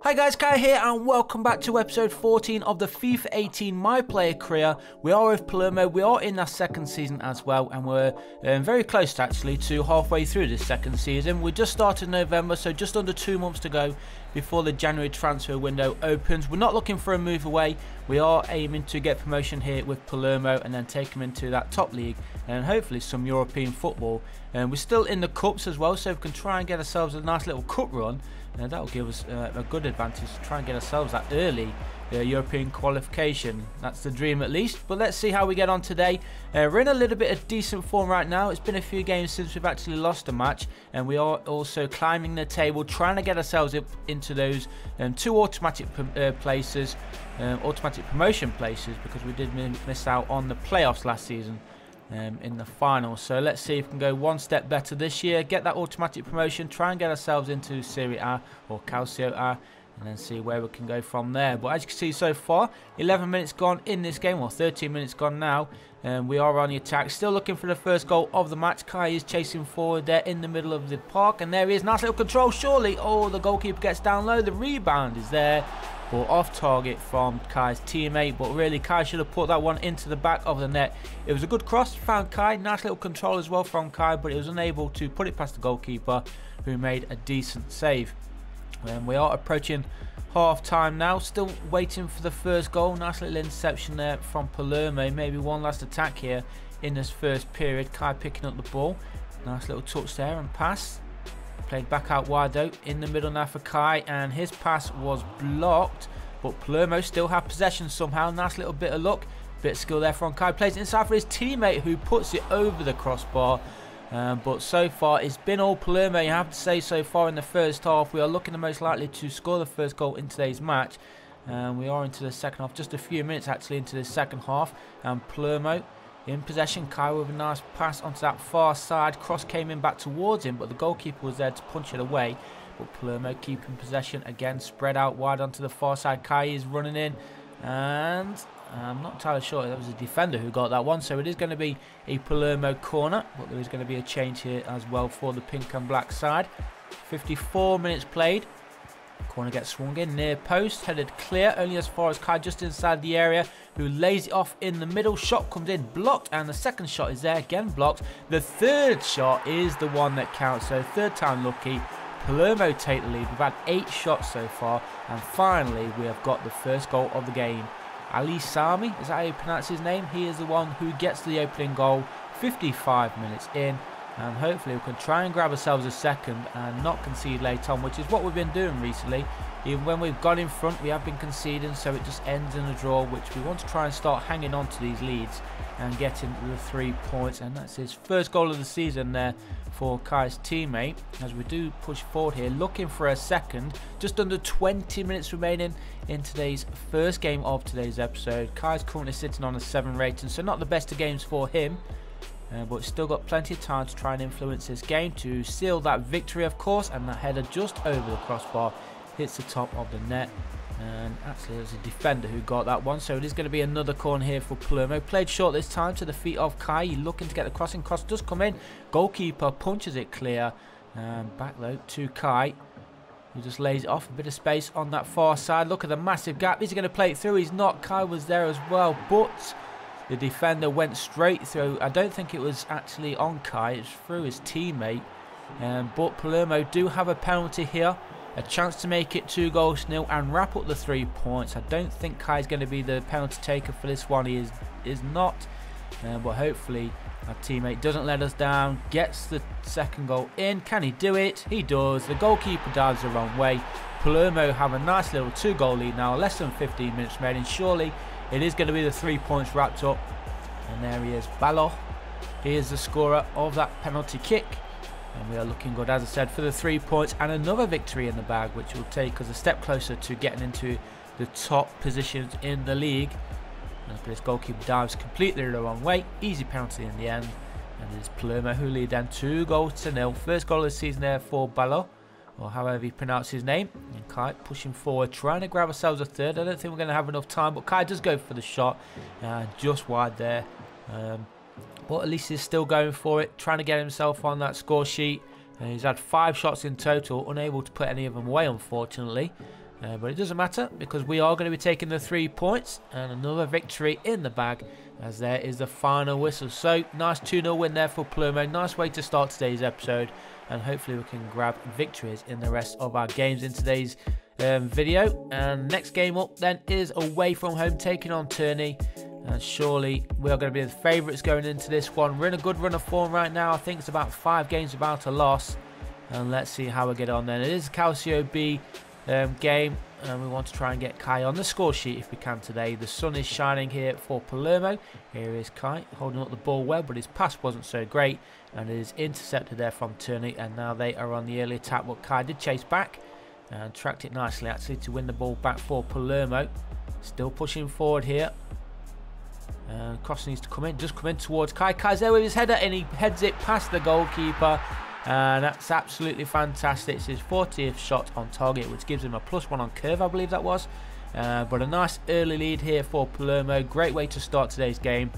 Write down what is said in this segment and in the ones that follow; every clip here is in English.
Hi guys, Kai here and welcome back to episode 14 of the FIFA 18 My Player career. We are with Palermo, we are in our second season as well, and we're very close actually to halfway through this second season. We just started November, so just under 2 months to go before the January transfer window opens. We're not looking for a move away, we are aiming to get promotion here with Palermo and then take them into that top league and hopefully some European football. We're still in the cups as well, so we can try and get ourselves a nice little cup run. That will give us a good advantage to try and get ourselves that early European qualification. That's the dream at least, but let's see how we get on today. We're in a little bit of decent form right now. It's been a few games since we've actually lost a match, and we are also climbing the table, trying to get ourselves up into those two automatic places, automatic promotion places, because we did miss out on the playoffs last season. In the final. So let's see if we can go one step better this year, get that automatic promotion, try and get ourselves into Serie A or Calcio A, and then see where we can go from there. But as you can see so far, 11 minutes gone in this game, or 13 minutes gone now, and we are on the attack, still looking for the first goal of the match. Kai is chasing forward there in the middle of the park, and there he is, nice little control, surely. Oh, the goalkeeper gets down low, the rebound is there. Or off target from Kai's teammate, but really Kai should have put that one into the back of the net. It was a good cross, found Kai, nice little control as well from Kai, but he was unable to put it past the goalkeeper, who made a decent save. We are approaching half time now, still waiting for the first goal. Nice little interception there from Palermo, maybe one last attack here in this first period. Kai picking up the ball, nice little touch there and pass. Played back out wide though, in the middle now for Kai, and his pass was blocked, but Palermo still have possession somehow. Nice little bit of luck, bit of skill there from Kai. Plays it inside for his teammate, who puts it over the crossbar. But so far it's been all Palermo, you have to say. So far in the first half, we are looking the most likely to score the first goal in today's match. We are into the second half, just a few minutes actually into the second half, and Palermo in possession. Kai with a nice pass onto that far side. Cross came in back towards him, but the goalkeeper was there to punch it away. But Palermo keeping possession again, spread out wide onto the far side. Kai is running in, and I'm not entirely sure. That was a defender who got that one, so it is going to be a Palermo corner, but there is going to be a change here as well for the pink and black side. 54 minutes played. Corner gets swung in, near post, headed clear, only as far as Kai, just inside the area, who lays it off in the middle. Shot comes in, blocked, and the second shot is there, again blocked. The third shot is the one that counts, so third time lucky. Palermo take the lead. We've had 8 shots so far, and finally we have got the first goal of the game. Ali Sami, is that how you pronounce his name? He is the one who gets the opening goal, 55 minutes in. And hopefully we can try and grab ourselves a second and not concede late on, which is what we've been doing recently. Even when we've got in front, we have been conceding, so it just ends in a draw, which we want to try and start hanging on to these leads and getting the 3 points. And that's his first goal of the season there for Kai's teammate, as we do push forward here, looking for a second. Just under 20 minutes remaining in today's first game of today's episode. Kai's currently sitting on a 7 rating, so not the best of games for him. But still got plenty of time to try and influence this game to seal that victory, of course. And that header just over the crossbar hits the top of the net, and actually there's a defender who got that one, so it is going to be another corner here for Palermo. Played short this time to the feet of Kai, looking to get the crossing. Cross does come in, goalkeeper punches it clear, back though to Kai, who just lays it off. A bit of space on that far side. Look at the massive gap. Is he going to play it through? He's not. Kai was there as well, but the defender went straight through. I don't think it was actually on Kai, it was through his teammate. But Palermo do have a penalty here. A chance to make it 2-0 and wrap up the 3 points. I don't think Kai's going to be the penalty taker for this one. He is not. But hopefully our teammate doesn't let us down. Gets the second goal in. Can he do it? He does. The goalkeeper dives the wrong way. Palermo have a nice little 2-goal lead now. Less than 15 minutes remaining. Surely it is going to be the 3 points wrapped up. And there he is, Balo. He is the scorer of that penalty kick. And we are looking good, as I said, for the 3 points and another victory in the bag, which will take us a step closer to getting into the top positions in the league. And this goalkeeper dives completely the wrong way. Easy penalty in the end. And it is Palermo who lead then 2-0. First goal of the season there for Balo, or however you pronounce his name. And Kai pushing forward, trying to grab ourselves a third. I don't think we're going to have enough time, but Kai does go for the shot, just wide there. But at least he's still going for it, trying to get himself on that score sheet. He's had 5 shots in total, unable to put any of them away, unfortunately. But it doesn't matter because we are going to be taking the 3 points and another victory in the bag, as there is the final whistle. So nice 2-0 win there for Palermo. Nice way to start today's episode, and hopefully we can grab victories in the rest of our games in today's video. And next game up then is away from home, taking on Turney. And surely we are going to be the favourites going into this one. We're in a good run of form right now. I think it's about 5 games without a loss. And let's see how we get on then. It is a Calcio B game, and we want to try and get Kai on the score sheet if we can today. The sun is shining here for Palermo. Here is Kai holding up the ball well, but his pass wasn't so great, and it is intercepted there from Turney, and now they are on the early attack, but Kai did chase back and tracked it nicely actually to win the ball back for Palermo. Still pushing forward here, and cross needs to come in, just come in towards Kai. Kai's there with his header, and he heads it past the goalkeeper. And that's absolutely fantastic. It's his 40th shot on target, which gives him a +1 on curve, I believe that was. But a nice early lead here for Palermo. Great way to start today's game.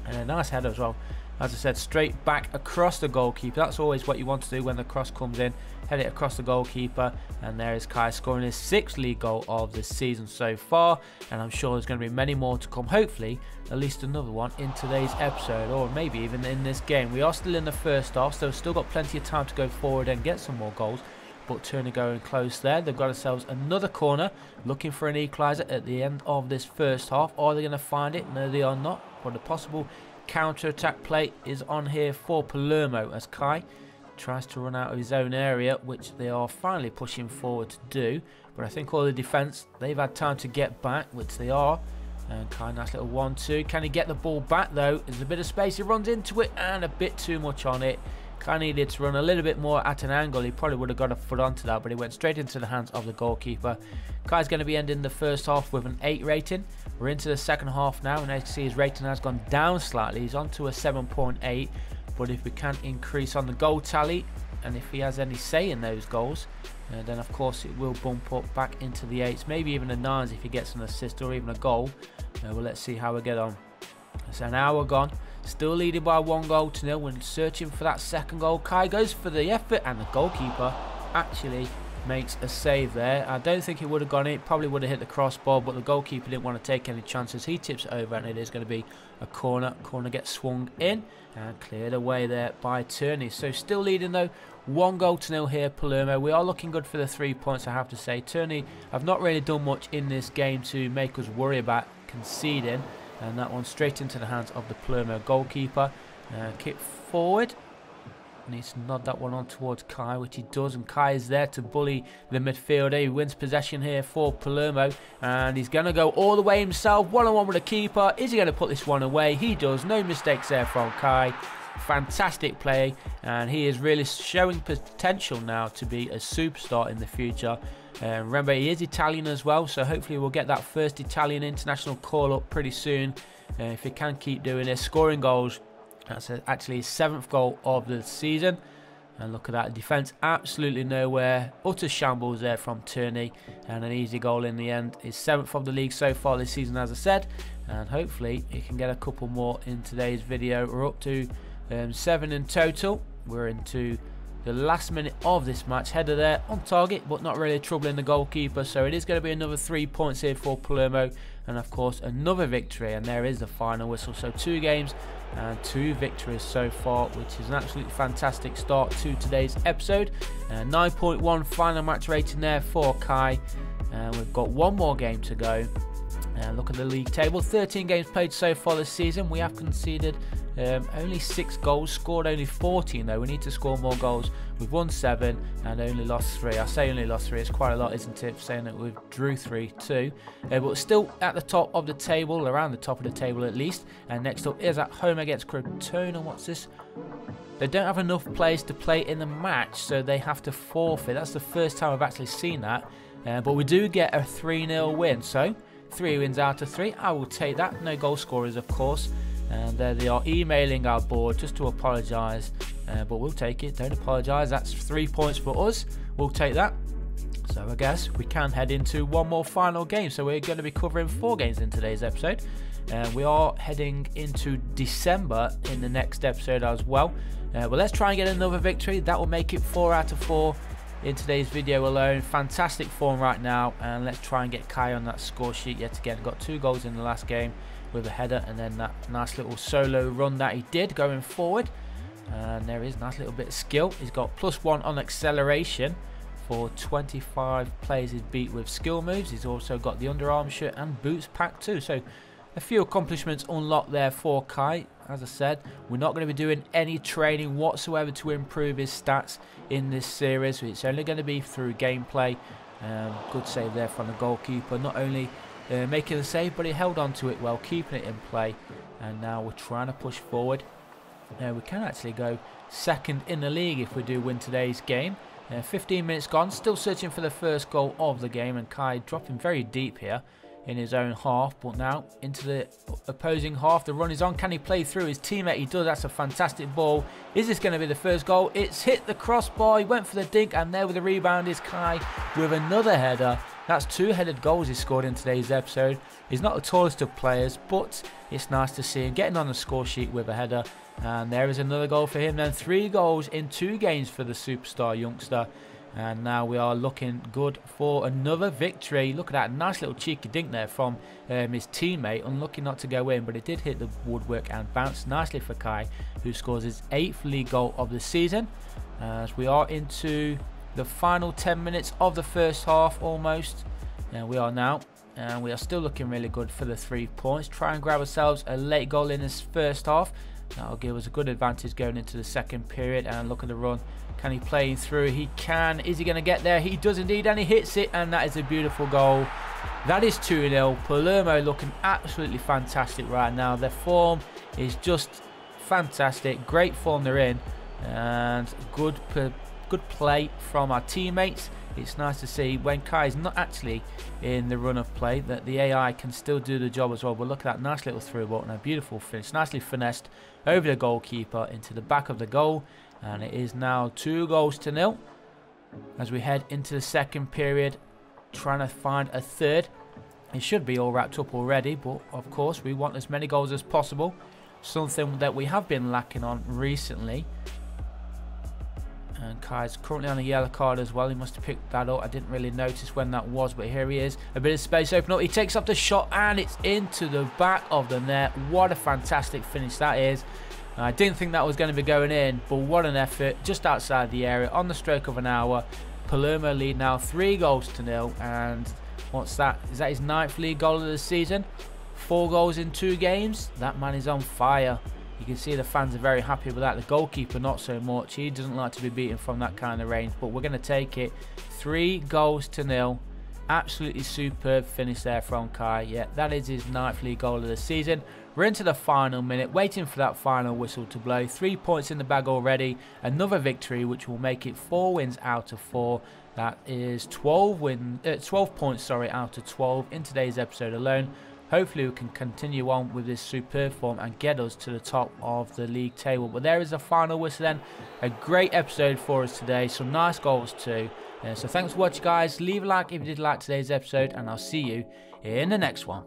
And a nice header as well. As I said, straight back across the goalkeeper. That's always what you want to do when the cross comes in. Head it across the goalkeeper. And there is Kai scoring his 6th league goal of the season so far. And I'm sure there's going to be many more to come. Hopefully, at least another one in today's episode. Or maybe even in this game. We are still in the first half, so we've still got plenty of time to go forward and get some more goals. But Turner going close there. They've got themselves another corner. Looking for an equaliser at the end of this first half. Are they going to find it? No, they are not. But a possible counter-attack play is on here for Palermo as Kai tries to run out of his own area, which they are finally pushing forward to do. But I think all the defence, they've had time to get back, which they are. And Kai, nice little 1-2. Can he get the ball back though? There's a bit of space. He runs into it and a bit too much on it. Kai needed to run a little bit more at an angle. He probably would have got a foot onto that, but he went straight into the hands of the goalkeeper. Kai's going to be ending the first half with an 8 rating. We're into the second half now, and as you can see, his rating has gone down slightly. He's on to a 7.8, but if we can increase on the goal tally, and if he has any say in those goals, then of course it will bump up back into the 8s, maybe even the 9s if he gets an assist or even a goal. Well, let's see how we get on. It's an hour gone. Still leading by 1-0 when searching for that second goal. Kai goes for the effort, and the goalkeeper actually makes a save there. I don't think it would have gone in. It probably would have hit the crossbar, but the goalkeeper didn't want to take any chances. He tips it over, and it is going to be a corner. Corner gets swung in and cleared away there by Turney. So still leading though, 1-0 here, Palermo. We are looking good for the 3 points, I have to say. Turney have not really done much in this game to make us worry about conceding. And that one straight into the hands of the Palermo goalkeeper. Kick forward. Needs to nod that one on towards Kai, which he does. And Kai is there to bully the midfielder. He wins possession here for Palermo. And he's going to go all the way himself. 1-on-1 with the keeper. Is he going to put this one away? He does. No mistakes there from Kai. Fantastic play. And he is really showing potential now to be a superstar in the future. Remember, he is Italian as well, so hopefully we'll get that first Italian international call up pretty soon. If he can keep doing this, scoring goals. That's actually his 7th goal of the season. And look at that, defence absolutely nowhere. Utter shambles there from Turney, and an easy goal in the end. His 7th of the league so far this season, as I said, and hopefully he can get a couple more in today's video. We're up to 7 in total. We're into the last minute of this match. Header there on target, but not really troubling the goalkeeper. So it is going to be another 3 points here for Palermo, and of course another victory. And there is the final whistle. So 2 games and 2 victories so far, which is an absolutely fantastic start to today's episode. 9.1 final match rating there for Kai, and we've got 1 more game to go. Look at the league table. 13 games played so far this season. We have conceded only 6 goals, scored only 14 though. We need to score more goals. We've won 7 and only lost 3. I say only lost 3, it's quite a lot, isn't it, saying that we've drew 3 too. But still at the top of the table, around the top of the table at least. And next up is at home against Crotone. What's this? They don't have enough players to play in the match, so they have to forfeit. That's the first time I've actually seen that. But we do get a 3-0 win, so 3 wins out of 3. I will take that. No goal scorers, of course. And there they are, emailing our board just to apologise. But we'll take it. Don't apologise. That's 3 points for us. We'll take that. So I guess we can head into 1 more final game. So we're going to be covering 4 games in today's episode. We are heading into December in the next episode as well. But let's try and get another victory. That will make it 4 out of 4. in today's video alone. Fantastic form right now, and let's try and get Kai on that score sheet yet again. Got 2 goals in the last game with a header, and then that nice little solo run that he did going forward. And there is a nice little bit of skill. He's got +1 on acceleration for 25 players he's beat with skill moves. He's also got the underarm shirt and boots pack too. So a few accomplishments unlocked there for Kai. As I said, we're not going to be doing any training whatsoever to improve his stats in this series. It's only going to be through gameplay. Good save there from the goalkeeper. Not only making the save, but he held on to it well, keeping it in play. And now we're trying to push forward. We can actually go second in the league if we do win today's game. 15 minutes gone, still searching for the first goal of the game, and Kai dropping very deep here in his own half, but now into the opposing half. The run is on. Can he play through his teammate? He does. That's a fantastic ball. Is this going to be the first goal? It's hit the crossbar. He went for the dink, and there with the rebound is Kai with another header. That's 2 headed goals he scored in today's episode. He's not the tallest of players, but it's nice to see him getting on the score sheet with a header. And there is another goal for him. Then 3 goals in 2 games for the superstar youngster. And now we are looking good for another victory. Look at that nice little cheeky dink there from his teammate. Unlucky not to go in, but it did hit the woodwork and bounced nicely for Kai, who scores his 8th league goal of the season. As we are into the final 10 minutes of the first half almost. And we are now. And we are still looking really good for the 3 points. Try and grab ourselves a late goal in this first half. That'll give us a good advantage going into the second period. And look at the run. Can he play through? He can. Is he going to get there? He does indeed, and he hits it, and that is a beautiful goal. That is 2-0. Palermo looking absolutely fantastic right now. Their form is just fantastic. Great form they're in, and good play from our teammates. It's nice to see when Kai is not actually in the run of play that the AI can still do the job as well. But look at that nice little through ball and a beautiful finish. Nicely finessed over the goalkeeper into the back of the goal. And it is now 2-0 as we head into the second period, trying to find a third. It should be all wrapped up already, but of course we want as many goals as possible. Something that we have been lacking on recently. And Kai's currently on a yellow card as well. He must have picked that up. I didn't really notice when that was, but here he is. A bit of space open up. He takes up the shot, and it's into the back of the net. What a fantastic finish that is. I didn't think that was going to be going in, but what an effort just outside the area on the stroke of an hour. Palermo lead now 3-0, and what's that? Is that his 9th league goal of the season? 4 goals in 2 games. That man is on fire. You can see the fans are very happy with that. The goalkeeper not so much. He doesn't like to be beaten from that kind of range, but we're going to take it. 3-0. Absolutely superb finish there from Kai. Yeah, that is his 9th league goal of the season. We're into the final minute, waiting for that final whistle to blow. 3 points in the bag already. Another victory, which will make it 4 wins out of 4. That is 12 points out of 12 in today's episode alone. Hopefully we can continue on with this superb form and get us to the top of the league table. But there is a final whistle then. A great episode for us today. Some nice goals too. So thanks for watching, guys. Leave a like if you did like today's episode, and I'll see you in the next one.